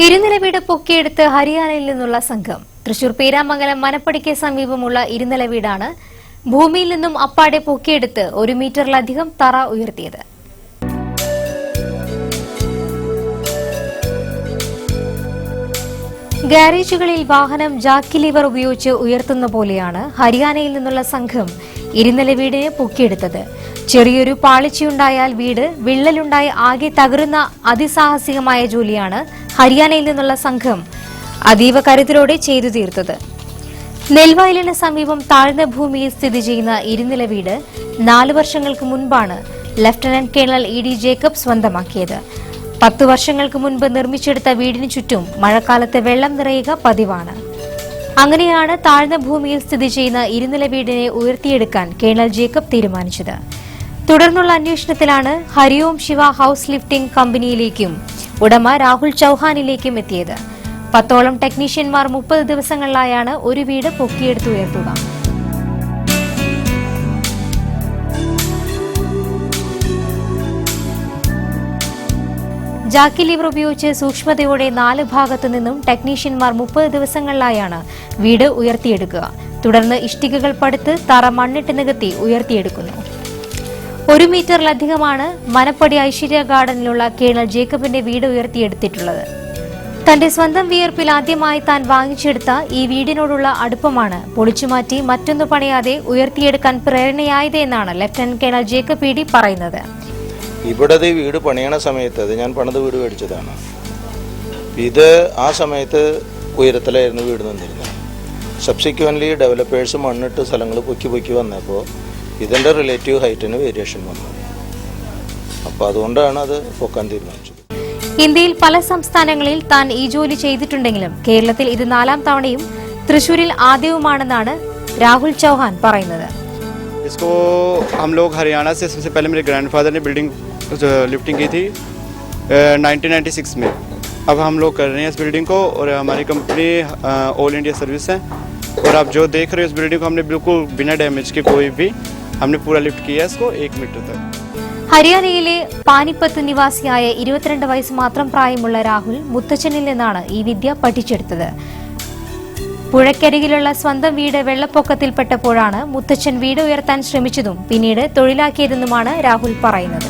ഇരുനില വീട് പൊക്കിയെടുത്ത് ഹരിയാനയിൽ നിന്നുള്ള സംഘം. തൃശൂർ പേരാമംഗലം മനപ്പടിക്ക് സമീപമുള്ള ഇരുനില വീടാണ് ഭൂമിയിൽ നിന്നും അപ്പാടെ പൊക്കിയെടുത്ത് 1 മീറ്ററിലധികം തറ ഉയർത്തിയത്. ഗാരേജുകളിൽ വാഹനം ജാക്കി ലിവർ ഉപയോഗിച്ച് ഉയർത്തുന്ന പോലെയാണ് ഹരിയാനയിൽ നിന്നുള്ള സംഘം ഇരുനില വീടിനെ പൊക്കിയെടുത്തത്. ചെറിയൊരു പാളിച്ചയുണ്ടായാൽ വീട് വിള്ളലുണ്ടായി ആകെ തകരുന്ന അതിസാഹസികമായ ജോലിയാണ് ഹരിയാനയിൽ നിന്നുള്ള സംഘം അതീവ കരുതലോടെ ചെയ്തു തീർത്തത്. നെൽവയലിന് സമീപം താഴ്ന്ന ഭൂമിയിൽ സ്ഥിതി ചെയ്യുന്ന ഇരുനില വീട് 4 വർഷങ്ങൾക്ക് മുൻപാണ് ലഫ്റ്റനന്റ് കേണൽ ഇ.ഡി. ജേക്കബ് സ്വന്തമാക്കിയത്. 10 വർഷങ്ങൾക്ക് മുൻപ് നിർമ്മിച്ചെടുത്ത വീടിനു ചുറ്റും മഴക്കാലത്ത് വെള്ളം നിറയുക പതിവാണ്. അങ്ങനെയാണ് താഴ്ന്ന ഭൂമിയിൽ സ്ഥിതി ചെയ്യുന്ന ഇരുനില വീടിനെ ഉയർത്തിയെടുക്കാൻ കേണൽ ജേക്കബ് തീരുമാനിച്ചത്. തുടർന്നുള്ള അന്വേഷണത്തിലാണ് ഹരിയോം ശിവ ഹൌസ് ലിഫ്റ്റിംഗ് കമ്പനിയിലേക്കും ഉടമ രാഹുൽ ചൌഹാനിലേക്കും എത്തിയത്. 10ഓളം ടെക്നീഷ്യന്മാർ 30 ദിവസങ്ങളിലായാണ് ഒരു വീട് പൊക്കിയെടുത്ത് ഉയർത്തുക. ജാക്കി ലിവർ ഉപയോഗിച്ച് സൂക്ഷ്മതയോടെ 4 ഭാഗത്തു നിന്നും ടെക്നീഷ്യന്മാർ 30 ദിവസങ്ങളിലായാണ് വീട് ഉയർത്തിയെടുക്കുക. തുടർന്ന് ഇഷ്ടികകൾ പടുത്ത് തറ മണ്ണിട്ട് നികത്തി ഉയർത്തിയെടുക്കുന്നു. 1 മീറ്ററിലധികമാണ് മനപ്പടി ഐശ്വര്യ ഗാർഡനിലുള്ള കേണൽ ജേക്കബിന്റെ വീട് ഉയർത്തിയെടുത്തിട്ടുള്ളത്. തന്റെ സ്വന്തം വിയർപ്പിൽ ആദ്യമായി താൻ വാങ്ങിച്ചെടുത്ത ഈ വീടിനോടുള്ള അടുപ്പമാണ് പൊളിച്ചുമാറ്റി മറ്റൊന്നു പണിയാതെ ഉയർത്തിയെടുക്കാൻ പ്രേരണയായത് എന്നാണ് ലഫ്റ്റനന്റ് കേണൽ ജേക്കബ് ഇ.ഡി. പറയുന്നത്. ഇവിടെ വീട് പണിയണ സമയത്ത് അത് ഞാൻ പണിത് വീട് മേടിച്ചതാണ്. ഇത് ആ സമയത്ത് ഉയരത്തിലായിരുന്നു വീട് നിന്നിരുന്നത്. സബ്സിക്വൻ്റ്ലി ഡെവലപ്പേഴ്സ് മണ്ണിട്ട് സ്ഥലങ്ങൾ പൊക്കി വന്നപ്പോൾ ഇതിൻ്റെ റിലേറ്റീവ് ഹൈറ്റിന് വേരിയേഷൻ വന്നു. അപ്പോൾ അതുകൊണ്ടാണ് അത് പൊക്കാൻ തീരുമാനിച്ചത്. ഇന്ത്യയിൽ പല സംസ്ഥാനങ്ങളിൽ താൻ ഈ ജോലി ചെയ്തിട്ടുണ്ടെങ്കിലും കേരളത്തിൽ ഇത് 4ാം തവണയും തൃശൂരിൽ ആദ്യവുമാണെന്നാണ് രാഹുൽ ചൌഹാൻ പറയുന്നത്. इसको हम लोग हरियाणा से सबसे पहले मेरे ग्रैंडफादर ने बिल्डिंग लिफ्टिंग की थी 1996 में. अब हम लोग कर रहे हैं इस बिल्डिंग को और हमारी कंपनी ऑल इंडिया सर्विस है और आप जो देख रहे हो इस बिल्डिंग को हमने बिल्कुल बिना डैमेज के कोई भी हमने पूरा लिफ्ट किया है इसको 1 मीटर तक. ഹരിയാനയിലെ പാനിപ്പത്ത് നിവാസിയായ 22 വയസ്സ് മാത്രം പ്രായമുള്ള രാഹുൽ മുത്തച്ഛനിൽ നിന്നാണ് ഈ വിദ്യ പഠിച്ചെടുത്തത്. പുഴക്കരികിലുള്ള സ്വന്തം വീട് വെള്ളപ്പൊക്കത്തിൽപ്പെട്ടപ്പോഴാണ് മുത്തച്ഛൻ വീട് ഉയർത്താൻ ശ്രമിച്ചതും പിന്നീട് തൊഴിലാക്കിയതെന്നുമാണ് രാഹുൽ പറയുന്നത്.